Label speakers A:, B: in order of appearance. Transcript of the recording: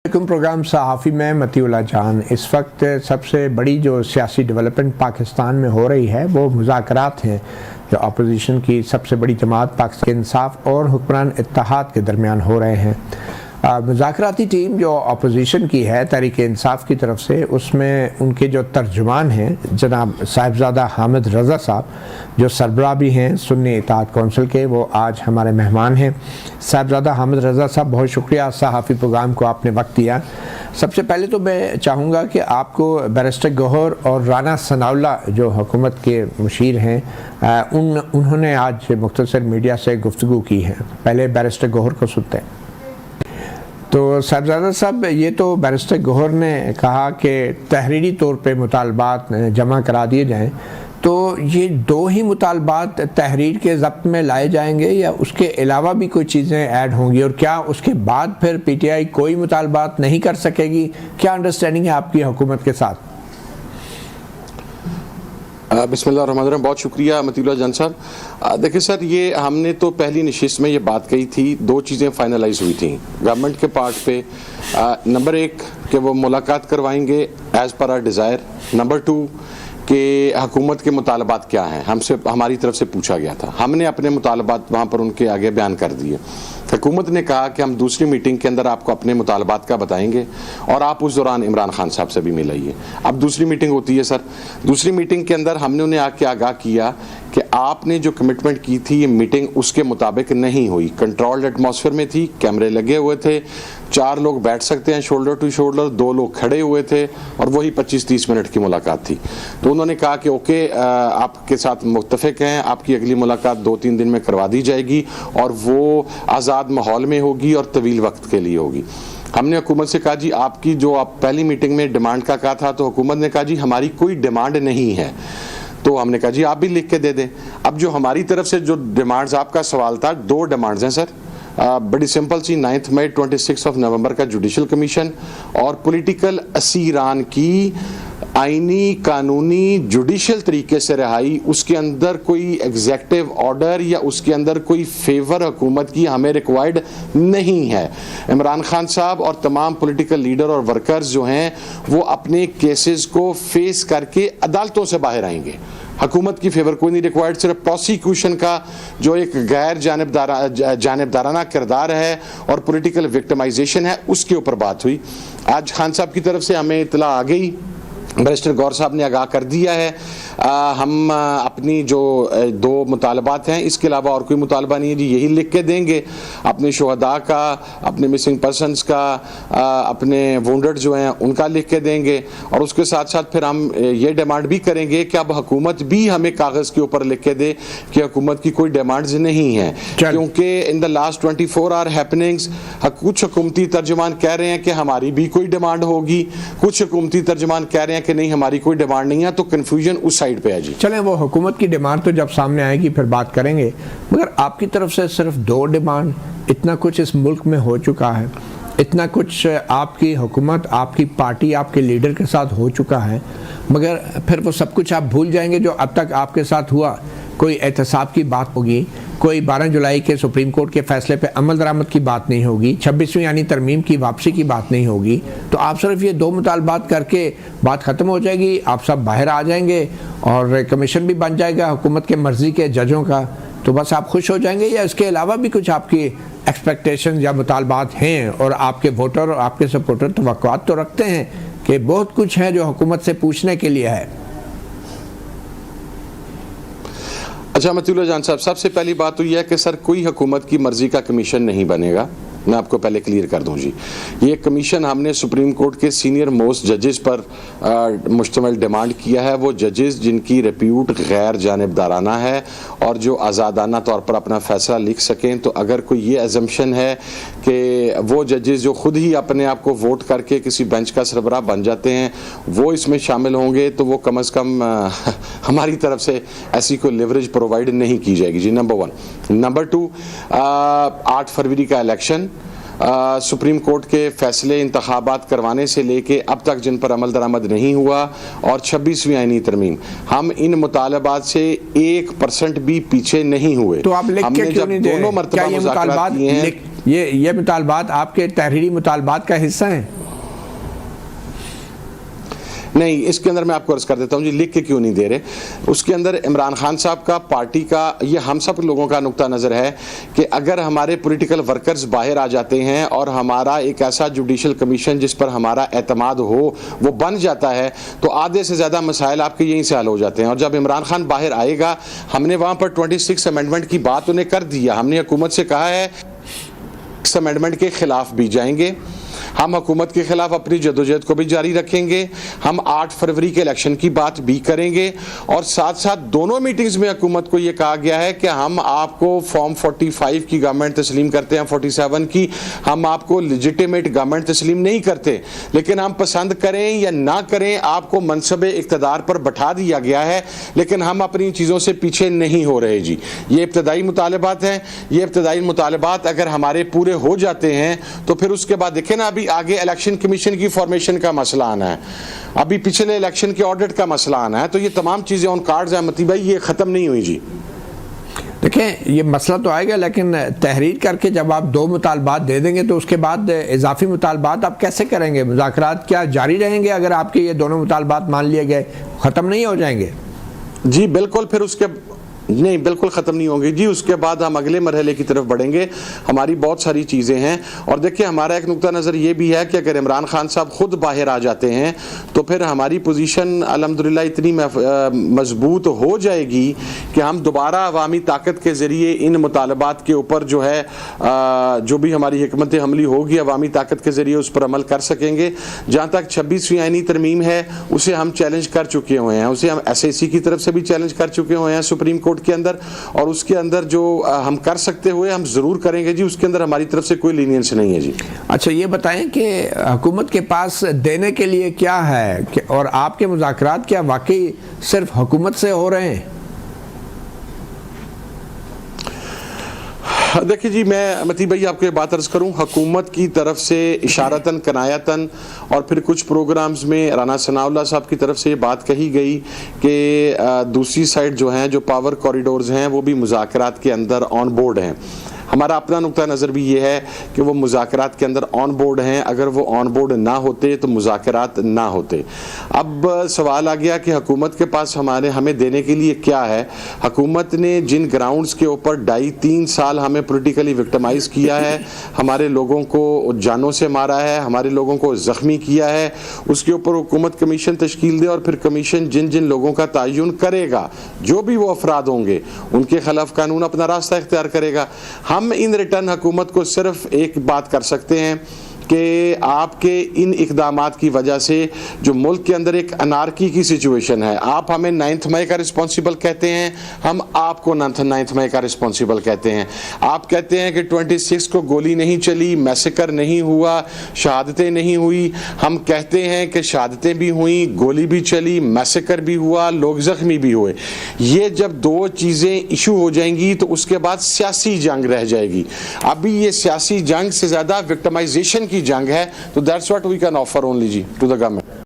A: Programme सहाफ़ी में मतीउल्लाह जान। इस वक्त सबसे बड़ी जो सियासी डेवलपमेंट पाकिस्तान में हो रही है वो मुज़ाकरात हैं जो अपोजिशन की सबसे बड़ी जमात पाकिस्तान इंसाफ और हुक्मरान इत्तेहाद के दरमियान हो रहे हैं। मुज़ाकराती टीम जो अपोजिशन की है तहरीक इंसाफ की तरफ से, उसमें उनके जो तर्जुमान हैं जनाब साहिबजादा हामिद रज़ा साहब जो सरबराह भी हैं सुन्नी इत्तेहाद कौंसिल के, वो आज हमारे मेहमान हैं। साहिबजादा हामिद रज़ा साहब, बहुत शुक्रिया सहाफ़ी प्रोग्राम को आपने वक्त दिया। सबसे पहले तो मैं चाहूँगा कि आपको बैरिस्टर गौहर और राना सनाउल्लाह जो हुकूमत के मुशीर हैं उन्होंने आज मुख्तसर मीडिया से गुफ्तगू की है। पहले बैरिस्टर गौहर को सुनते हैं। तो साहिबजादा साहब, ये तो बैरिस्टर गौहर ने कहा कि तहरीरी तौर पे मुतालबात जमा करा दिए जाएं, तो ये दो ही मुतालबात तहरीर के ज़ब्त में लाए जाएंगे या उसके अलावा भी कोई चीज़ें ऐड होंगी, और क्या उसके बाद फिर पीटीआई कोई मुतालबात नहीं कर सकेगी? क्या अंडरस्टैंडिंग है आपकी हुकूमत के साथ?
B: बिस्मिल्लाहिर्रहमानिर्रहीम। बहुत शुक्रिया मतीउल्लाह जान साहब। देखिए सर, ये हमने तो पहली नशिस्त में ये बात कही थी, दो चीज़ें फाइनलाइज हुई थी गवर्नमेंट के पार्ट पे। नंबर एक कि वो मुलाकात करवाएंगे as per are desire. Number two कि हुकूमत के मुतालबात क्या हैं, हमसे हमारी तरफ से पूछा गया था, हमने अपने मुतालबात वहाँ पर उनके आगे बयान कर दिए। हुकूमत ने कहा कि हम दूसरी मीटिंग के अंदर आपको अपने मुतालबात का बताएंगे और आप उस दौरान इमरान खान साहब से भी मिलाइए। अब दूसरी मीटिंग होती है सर, दूसरी मीटिंग के अंदर हमने उन्हें आके आगाह किया कि आपने जो कमिटमेंट की थी ये मीटिंग उसके मुताबिक नहीं हुई। कंट्रोल्ड एटमॉस्फेयर में थी, कैमरे लगे हुए थे, 4 लोग बैठ सकते हैं शोल्डर टू शोल्डर, 2 लोग खड़े हुए थे और वही 25-30 मिनट की मुलाकात थी। तो उन्होंने कहा कि ओके, आपके साथ मुत्तफिक हैं, आपकी अगली मुलाकात 2-3 दिन में करवा दी जाएगी और वो आज़ाद माहौल में होगी और तवील वक्त के लिए होगी। हमने हुकूमत से कहा जी आपकी जो आप पहली मीटिंग में डिमांड का कहा था, तो हुकूमत ने कहा जी हमारी कोई डिमांड नहीं है। तो हमने कहा जी आप भी लिख के दे दें। अब जो हमारी तरफ से जो डिमांड्स, आपका सवाल था, 2 डिमांड्स हैं सर, बड़ी सिंपल सी। 9 मई 26 नवंबर का जुडिशल कमीशन और पॉलिटिकल असीरान की आईनी कानूनी जुडिशल तरीके से रिहाई, उसके अंदर कोई एग्जेक्टिव ऑर्डर या उसके अंदर कोई फेवर हुकूमत की हमें रिक्वायर्ड नहीं है। इमरान खान साहब और तमाम पॉलिटिकल लीडर और वर्कर्स जो हैं वो अपने केसेस को फेस करके अदालतों से बाहर आएंगे। हुकूमत की फेवर कोई नहीं रिक्वायर्ड, सिर्फ प्रोसिक्यूशन का जो एक गैर जानिबदाराना किरदार है और पॉलिटिकल विक्टिमाइजेशन है उसके ऊपर बात हुई। आज खान साहब की तरफ से हमें इतला आ गई, बैरिस्टर गौहर साहब ने आगाह कर दिया है। हम अपनी जो 2 मुतालबात हैं, इसके अलावा और कोई मुतालबा नहीं है जी, यही लिख के देंगे। अपने शुहदा का, अपने मिसिंग पर्सनस का, अपने वुंडेड जो हैं उनका लिख के देंगे और उसके साथ साथ फिर हम ये डिमांड भी करेंगे कि अब हुकूमत भी हमें कागज़ के ऊपर लिख के दे कि हुकूमत की कोई डिमांड्स नहीं है, क्योंकि in the last 24 hour happenings कुछ हुकूमती तर्जुमान कह रहे हैं कि हमारी भी कोई डिमांड होगी, कुछ हुकूमती तर्जुमान कह रहे हैं कि नहीं हमारी कोई डिमांड नहीं है। तो कंफ्यूजन उस साइड पे है जी।
A: चलें, वो हुकूमत की डिमांड तो जब सामने आएगी फिर बात करेंगे, मगर आपकी तरफ से सिर्फ 2 डिमांड, इतना कुछ इस मुल्क में हो चुका है, इतना कुछ आपकी हुकूमत, आपकी पार्टी, आपके लीडर के साथ हो चुका है, मगर फिर वो सब कुछ आप भूल जाएंगे जो अब तक आपके साथ हुआ। कोई एहतसाब की बात होगी, कोई 12 जुलाई के सुप्रीम कोर्ट के फैसले पे अमल दरामद की बात नहीं होगी, 26वीं यानी तरमीम की वापसी की बात नहीं होगी, तो आप सिर्फ ये 2 मुतालबात करके बात ख़त्म हो जाएगी, आप सब बाहर आ जाएंगे और कमीशन भी बन जाएगा हुकूमत के मर्ज़ी के जजों का, तो बस आप खुश हो जाएंगे? या इसके अलावा भी कुछ आपकी एक्सपेक्टेशन या मुतालबात हैं और आपके वोटर और आपके सपोर्टर तवक्कुआत तो रखते हैं कि बहुत कुछ है जो हुकूमत से पूछने के लिए है?
B: अच्छा मतीउल्लाह जान साहब, सबसे पहली बात तो यह है कि सर कोई हुकूमत की मर्जी का कमीशन नहीं बनेगा, मैं आपको पहले क्लियर कर दूं जी। ये कमीशन हमने सुप्रीम कोर्ट के सीनियर मोस्ट जजेस पर मुश्तमिल डिमांड किया है, वो जजेस जिनकी रिप्यूट गैर जानिबदाराना है और जो आज़ादाना तौर पर अपना फैसला लिख सकें। तो अगर कोई ये एजम्पशन है कि वो जजेस जो खुद ही अपने आप को वोट करके किसी बेंच का सरबराह बन जाते हैं वो इसमें शामिल होंगे, तो वो कम अज़ कम हमारी तरफ से ऐसी कोई लिवरेज प्रोवाइड नहीं की जाएगी जी, नंबर 1। नंबर 2, 8 फरवरी का इलेक्शन, सुप्रीम कोर्ट के फैसले इंतखाबात करवाने से लेके अब तक जिन पर अमल दरामद नहीं हुआ और 26वीं आईनी तरमीम, हम इन मुतालबात से 1% भी पीछे नहीं हुए।
A: तो आप लिख के क्यों नहीं दे?
B: दोनों मरतबा मुज़ाकरात किए हैं,
A: ये मुतालबात आपके तहरीरी मुतालबात का हिस्सा हैं?
B: नहीं, इसके अंदर मैं आपको अर्ज कर देता हूं जी, लिख के क्यों नहीं दे रहे। उसके अंदर इमरान खान साहब का, पार्टी का, ये हम सब लोगों का नुक्ता नज़र है कि अगर हमारे पॉलिटिकल वर्कर्स बाहर आ जाते हैं और हमारा एक ऐसा जुडिशल कमीशन जिस पर हमारा एतमाद हो वो बन जाता है, तो आधे से ज़्यादा मसाइल आपके यहीं से हल हो जाते हैं। और जब इमरान खान बाहर आएगा, हमने वहाँ पर 26 अमेंडमेंट की बात उन्हें कर दिया, हमने हुकूमत से कहा है इस अमेंडमेंट के खिलाफ भी जाएंगे, हम हुकूमत के खिलाफ अपनी जदोजहद को भी जारी रखेंगे, हम 8 फरवरी के इलेक्शन की बात भी करेंगे। और साथ साथ दोनों मीटिंग्स में हुकूमत को यह कहा गया है कि हम आपको फॉर्म 45 की गवर्नमेंट तस्लीम करते हैं, 47 की, हम आपको लेजिटिमेट गवर्नमेंट तस्लीम नहीं करते, लेकिन हम पसंद करें या ना करें आपको मनसबे इक़्तिदार पर बैठा दिया गया है, लेकिन हम अपनी चीज़ों से पीछे नहीं हो रहे जी। ये इब्तदाई मुतालबात हैं, ये इब्तदाई मुतालबात अगर हमारे पूरे हो जाते हैं तो फिर उसके बाद देखें ना, अभी आगे इलेक्शन कमीशन की फॉर्मेशन का मसला आना है, अभी पिछले इलेक्शन के ऑडिट का मसला आना है, तो ये तमाम चीज़ें ऑन कार्ड्स हैं मती भाई, ये ख़त्म नहीं हुई जी।
A: देखें, ये मसला तो आएगा, लेकिन तहरीर करके जब आप 2 मुतालबात दे देंगे तो उसके बाद इजाफी मुतालबात आप कैसे करेंगे? मुज़ाकरात क्या जारी रहेंगे अगर आपके ये दोनों मुतालबात मान लिए गए, ख़त्म नहीं हो जाएंगे?
B: जी बिल्कुल, फिर उसके नहीं, बिल्कुल ख़त्म नहीं होंगे जी। उसके बाद हम अगले मरहले की तरफ बढ़ेंगे, हमारी बहुत सारी चीज़ें हैं। और देखिए, हमारा एक नुक्ता नज़र ये भी है कि अगर इमरान खान साहब ख़ुद बाहर आ जाते हैं तो फिर हमारी पोजीशन अल्हम्दुलिल्लाह इतनी मजबूत हो जाएगी कि हम दोबारा अवामी ताकत के ज़रिए इन मुतालबात के ऊपर जो है जो भी हमारी हिकमत अमली होगी अवामी ताकत के ज़रिए उस पर अमल कर सकेंगे। जहाँ तक 26वीं आईनी तरमीम है उसे हम चैलेंज कर चुके हुए हैं, उसे हम SAC की तरफ से भी चैलेंज कर चुके हुए हैं सुप्रीम कोर्ट के अंदर, और उसके अंदर जो हम कर सकते हुए हम जरूर करेंगे जी, उसके अंदर हमारी तरफ से कोई लीनियंस नहीं है जी।
A: अच्छा, ये बताएं कि हुकूमत के पास देने के लिए क्या है और आपके मुज़ाकरात क्या वाकई सिर्फ हुकूमत से हो रहे हैं?
B: देखिए जी, मैं मती भाई आपको ये बात अर्ज करूं, हुकूमत की तरफ से इशारतन कनायतन और फिर कुछ प्रोग्राम्स में राना सनाउल्लाह साहब की तरफ से ये बात कही गई कि दूसरी साइड जो हैं, जो पावर कॉरिडोर्स हैं, वो भी मुज़ाकरात के अंदर ऑन बोर्ड हैं। हमारा अपना नुक्ता नज़र भी ये है कि वो मुज़ाकरात के अंदर ऑन बोर्ड हैं, अगर वो ऑन बोर्ड ना होते तो मुज़ाकरात ना होते। अब सवाल आ गया कि हुकूमत के पास हमें देने के लिए क्या है। हुकूमत ने जिन ग्राउंड्स के ऊपर 2.5-3 साल हमें पोलिटिकली विक्टिमाइज़ किया है, हमारे लोगों को जानों से मारा है, हमारे लोगों को ज़ख्मी किया है, उसके ऊपर हुकूमत कमीशन तश्कील दे और फिर कमीशन जिन जिन लोगों का तयन करेगा, जो भी वो अफराद होंगे, उनके खिलाफ कानून अपना रास्ता इख्तियार करेगा। हम इन रिटर्न हुकूमत को सिर्फ एक बात कर सकते हैं कि आपके इन इक़दामात की वजह से जो मुल्क के अंदर एक अनारकी की सिचुएशन है, आप हमें 9 मई का रिस्पॉन्सिबल कहते हैं, हम आपको 9 मई का रिस्पॉन्सिबल कहते हैं। आप कहते हैं कि 26 को गोली नहीं चली, मैसेकर नहीं हुआ, शहादतें नहीं हुई, हम कहते हैं कि शहादतें भी हुई, गोली भी चली, मैसेकर भी हुआ, लोग ज़ख्मी भी हुए। ये जब 2 चीज़ें इशू हो जाएंगी तो उसके बाद सियासी जंग रह जाएगी। अभी ये सियासी जंग से ज़्यादा विक्टिमाइजेशन की जंग है, तो that's what we can offer only जी टू द गवर्नमेंट।